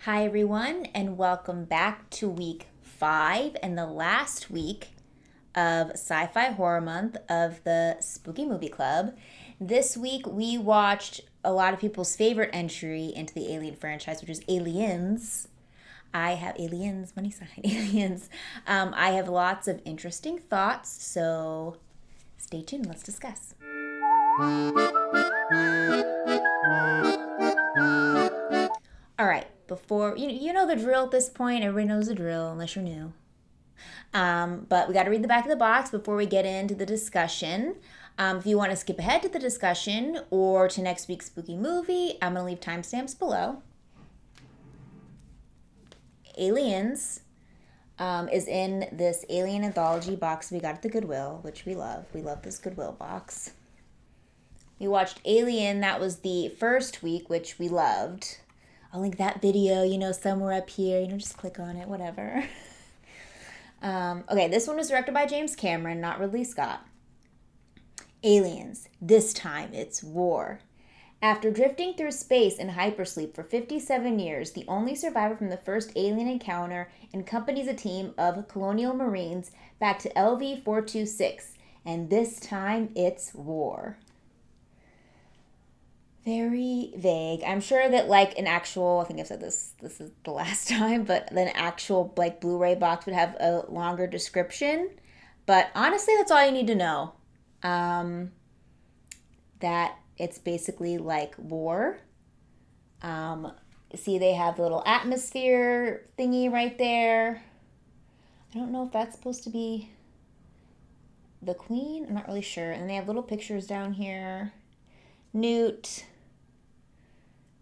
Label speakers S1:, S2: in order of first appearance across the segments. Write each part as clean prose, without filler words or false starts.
S1: Hi, everyone, and welcome back to week 5 and the last week of Sci Fi Horror Month of the Spooky Movie Club. This week, we watched a lot of people's favorite entry into the Alien franchise, which is Aliens. I have aliens, money sign, aliens. I have lots of interesting thoughts, so stay tuned. Let's discuss. All right, before you know the drill at this point, everybody knows the drill unless you're new. But we got to read the back of the box before we get into the discussion. If you want to skip ahead to the discussion or to next week's spooky movie, I'm going to leave timestamps below. Aliens is in this Alien Anthology box we got at the Goodwill, which we love. We love this Goodwill box. We watched Alien, that was the first week, which we loved. I'll link that video, somewhere up here. Just click on it, whatever. Okay, this one was directed by James Cameron, not Ridley Scott. Aliens. This time it's war. After drifting through space in hypersleep for 57 years, the only survivor from the first alien encounter accompanies a team of colonial marines back to LV-426, and this time it's war. Very vague. I'm sure that an actual, I think I've said this is the last time, but an actual Blu-ray box would have a longer description. But honestly, that's all you need to know. That it's basically like war. See, they have the little atmosphere thingy right there. I don't know if that's supposed to be the queen. I'm not really sure. And they have little pictures down here. Newt,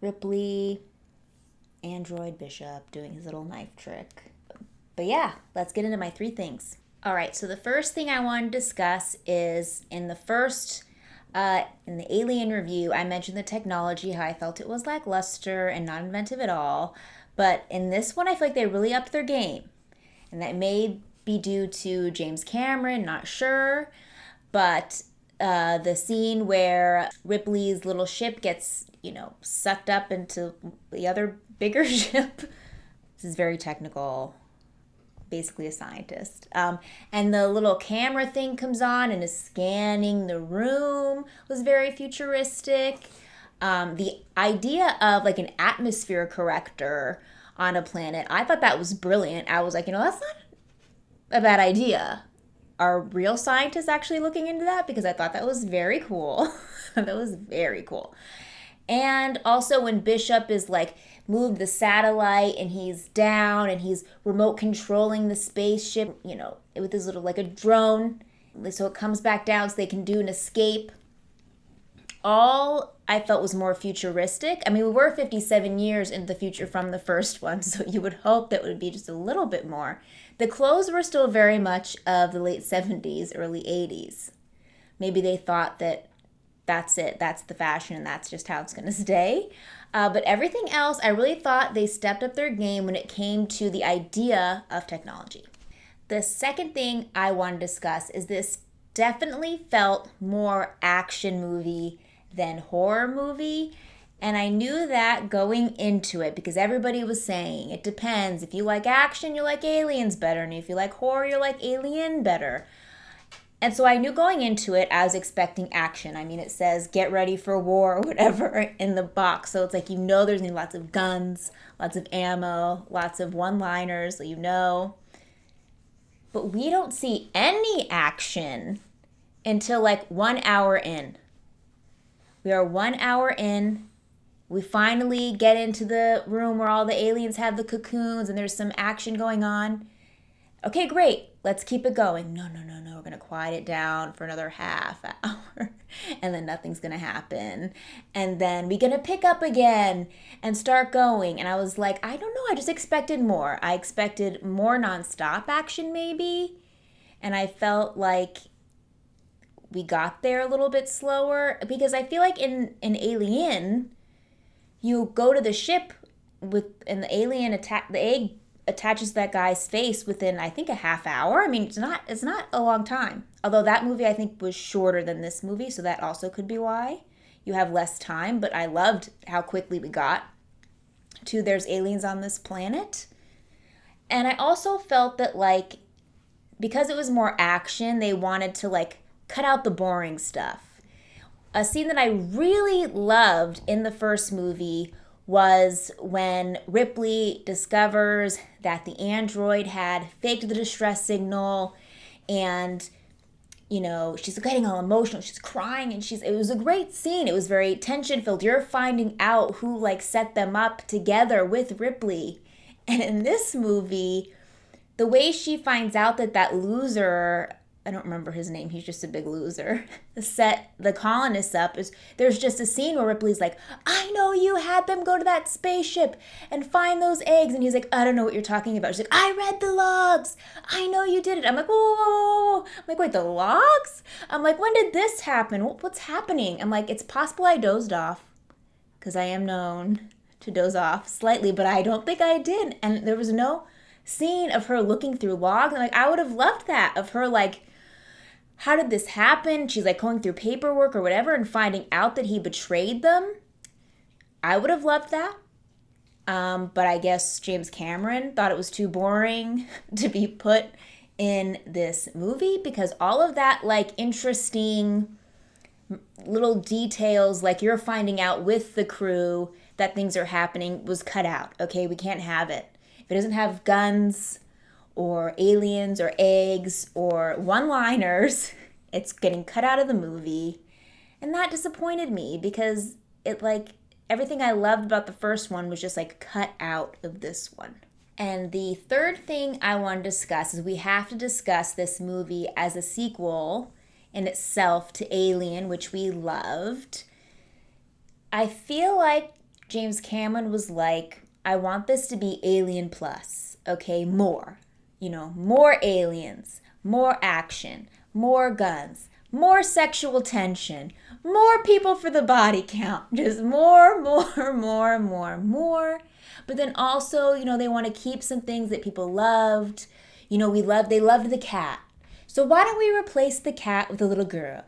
S1: Ripley, Android Bishop doing his little knife trick. But yeah, let's get into my 3 things. All right, so the first thing I want to discuss is in the Alien review, I mentioned the technology, how I felt it was lackluster and not inventive at all. But in this one, I feel like they really upped their game. And that may be due to James Cameron, not sure. But the scene where Ripley's little ship gets, sucked up into the other bigger ship. This is very technical. Basically a scientist. And the little camera thing comes on and is scanning the room. Was very futuristic. The idea of an atmosphere corrector on a planet, I thought that was brilliant. I was like, that's not a bad idea. Are real scientists actually looking into that? Because I thought that was very cool. That was very cool. And also when Bishop is moved the satellite and he's down and he's remote controlling the spaceship, with his little a drone. So it comes back down so they can do an escape. All I felt was more futuristic. I mean, we were 57 years in the future from the first one, so you would hope that would be just a little bit more. The clothes were still very much of the late 70s, early 80s. Maybe they thought that that's it, that's the fashion, and that's just how it's going to stay. But everything else, I really thought they stepped up their game when it came to the idea of technology. The second thing I want to discuss is this definitely felt more action movie than horror movie. And I knew that going into it because everybody was saying it depends. If you like action, you like Aliens better. And if you like horror, you like Alien better. And so I knew going into it, I was expecting action. I mean, it says get ready for war or whatever in the box. So it's there's going to be lots of guns, lots of ammo, lots of one-liners, But we don't see any action until 1 hour in. We are 1 hour in. We finally get into the room where all the aliens have the cocoons and there's some action going on. Okay, great. Let's keep it going. No. We're going to quiet it down for another half hour. And then nothing's going to happen. And then we're going to pick up again and start going. And I was like, I don't know. I just expected more. I expected more nonstop action maybe. And I felt like we got there a little bit slower. Because I feel like in Alien, you go to the ship and the alien the egg attaches that guy's face within, I think, a half hour. I mean, it's not a long time. Although that movie, I think, was shorter than this movie, so that also could be why. You have less time, but I loved how quickly we got. to there's aliens on this planet. And I also felt that, like, because it was more action, they wanted to, like, cut out the boring stuff. A scene that I really loved in the first movie was when Ripley discovers that the android had faked the distress signal, and she's getting all emotional, she's crying, and it was a great scene. It was very tension filled. You're finding out who, like, set them up together with Ripley. And in this movie, the way she finds out that that loser, I don't remember his name, he's just a big loser, set the colonists up, is there's just a scene where Ripley's like, I know you had them go to that spaceship and find those eggs. And he's like, I don't know what you're talking about. She's like, I read the logs. I know you did it. I'm like, whoa, whoa, whoa, whoa. I'm like, wait, the logs? I'm like, when did this happen? What's happening? I'm like, it's possible I dozed off, because I am known to doze off slightly, but I don't think I did. And there was no scene of her looking through logs. And, like, I would have loved that, of her, like, how did this happen? She's, like, going through paperwork or whatever and finding out that he betrayed them. I would have loved that. But I guess James Cameron thought it was too boring to be put in this movie, because all of that, like, interesting little details, like you're finding out with the crew that things are happening, was cut out. Okay, we can't have it. If it doesn't have guns or aliens or eggs or one-liners, it's getting cut out of the movie. And that disappointed me, because it, like, everything I loved about the first one was just, like, cut out of this one. And the third thing I want to discuss is we have to discuss this movie as a sequel in itself to Alien, which we loved. I feel like James Cameron was like, I want this to be Alien Plus, okay? More. More aliens, more action, more guns, more sexual tension, more people for the body count, just more. But then also, they want to keep some things that people loved. They loved the cat. So why don't we replace the cat with a little girl?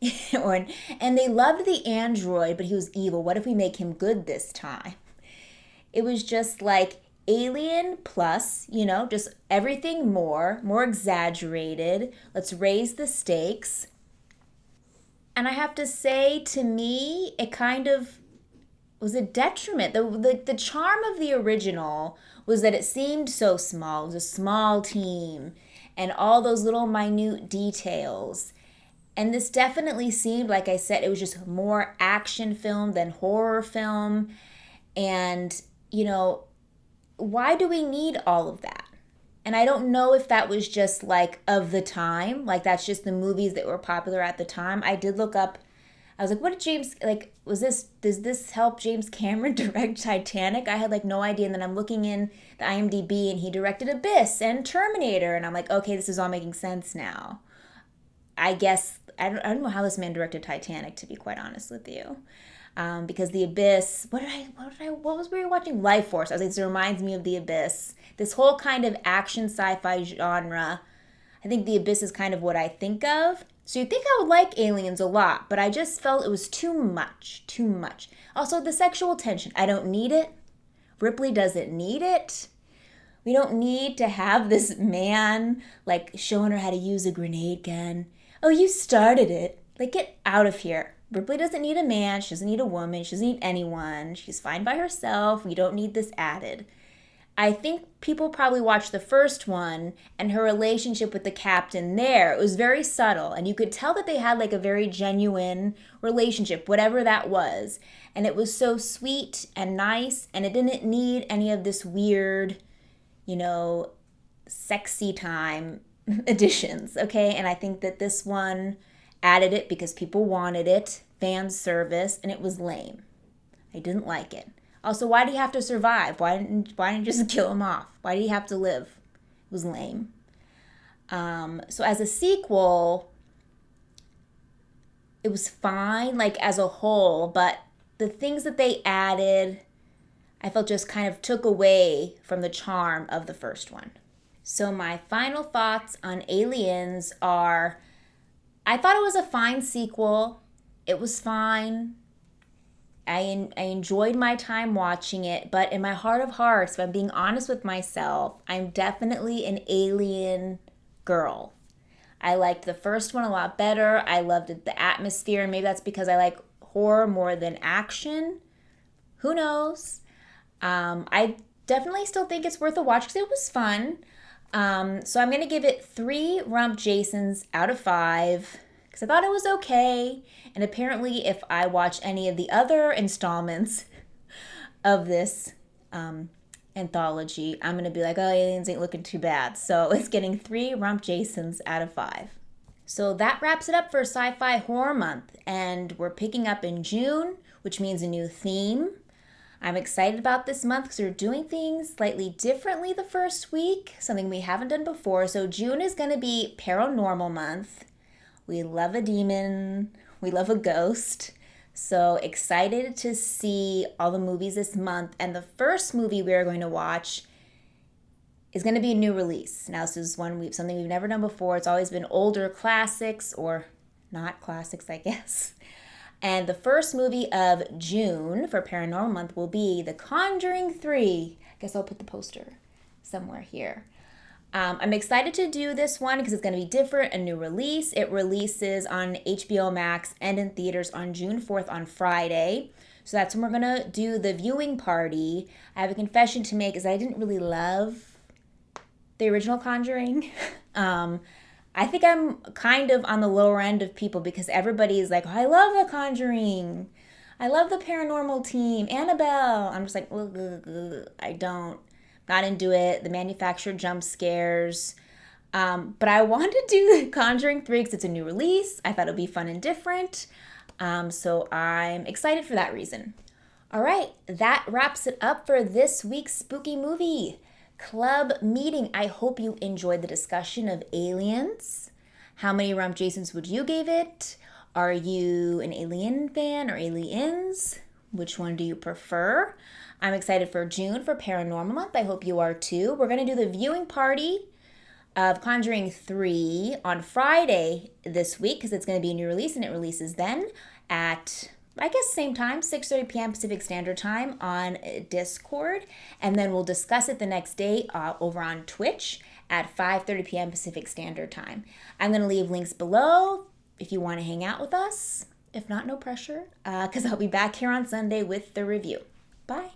S1: And they loved the android, but he was evil. What if we make him good this time? It was just like Alien plus, just everything more exaggerated. Let's raise the stakes. And I have to say, to me, it kind of was a detriment. The charm of the original was that it seemed so small. It was a small team and all those little minute details. And this definitely seemed, like I said, it was just more action film than horror film. And, why do we need all of that? And I don't know if that was just, like, of the time. Like, that's just the movies that were popular at the time. I did look up, I was like, what did does this help James Cameron direct Titanic? I had, like, no idea. And then I'm looking in the IMDb, and he directed Abyss and Terminator. And I'm like, okay, this is all making sense now. I guess, I don't know how this man directed Titanic, to be quite honest with you. Because the Abyss, what was we watching? Life Force. I was like, this reminds me of the Abyss. This whole kind of action sci-fi genre. I think the Abyss is kind of what I think of. So you'd think I would like Aliens a lot, but I just felt it was too much. Also, the sexual tension. I don't need it. Ripley doesn't need it. We don't need to have this man, like, showing her how to use a grenade gun. Oh, you started it. Like, get out of here. Ripley doesn't need a man. She doesn't need a woman. She doesn't need anyone. She's fine by herself. We don't need this added. I think people probably watched the first one, and her relationship with the captain there, it was very subtle. And you could tell that they had, like, a very genuine relationship, whatever that was. And it was so sweet and nice, and it didn't need any of this weird, sexy time additions, okay? And I think that this one added it because people wanted it, fan service, and it was lame. I didn't like it. Also, why do you have to survive? Why didn't you just kill him off? Why do you have to live? It was lame. So as a sequel, it was fine, like, as a whole, but the things that they added, I felt just kind of took away from the charm of the first one. So my final thoughts on Aliens are, I thought it was a fine sequel. It was fine. I enjoyed my time watching it, but in my heart of hearts, if I'm being honest with myself, I'm definitely an Alien girl. I liked the first one a lot better. I loved the atmosphere, and maybe that's because I like horror more than action. Who knows? I definitely still think it's worth a watch because it was fun. So I'm gonna give it 3 Rump Jasons out of 5 because I thought it was okay. And apparently, if I watch any of the other installments of this anthology, I'm gonna be like, oh, aliens ain't looking too bad. So it's getting 3 Rump Jasons out of 5. So that wraps it up for Sci-Fi Horror Month, and we're picking up in June, which means a new theme. I'm excited about this month because we're doing things slightly differently the first week, something we haven't done before. So June is going to be Paranormal Month. We love a demon, we love a ghost. So excited to see all the movies this month. And the first movie we are going to watch is going to be a new release. Now this is something we've never done before. It's always been older classics, or not classics, I guess. And the first movie of June for Paranormal Month will be The Conjuring 3. I guess I'll put the poster somewhere here. I'm excited to do this one because it's going to be different, a new release. It releases on HBO Max and in theaters on June 4th on Friday. So that's when we're going to do the viewing party. I have a confession to make is that I didn't really love the original Conjuring. I think I'm kind of on the lower end of people because everybody is like, oh, I love The Conjuring. I love the paranormal team. Annabelle. I'm just like, ugh, ugh, ugh. I don't. Not into it. The manufactured jump scares. But I want to do The Conjuring 3 because it's a new release. I thought it would be fun and different. So I'm excited for that reason. All right, that wraps it up for this week's spooky movie club meeting. I hope you enjoyed the discussion of aliens. How many Rump Jasons would you give it? Are you an Alien fan or Aliens? Which one do you prefer? I'm excited for June for Paranormal Month. I hope you are too. We're going to do the viewing party of Conjuring 3 on Friday this week because it's going to be a new release and it releases then at, I guess, same time, 6:30 p.m. Pacific Standard Time on Discord. And then we'll discuss it the next day over on Twitch at 5:30 p.m. Pacific Standard Time. I'm going to leave links below if you want to hang out with us. If not, no pressure, because I'll be back here on Sunday with the review. Bye.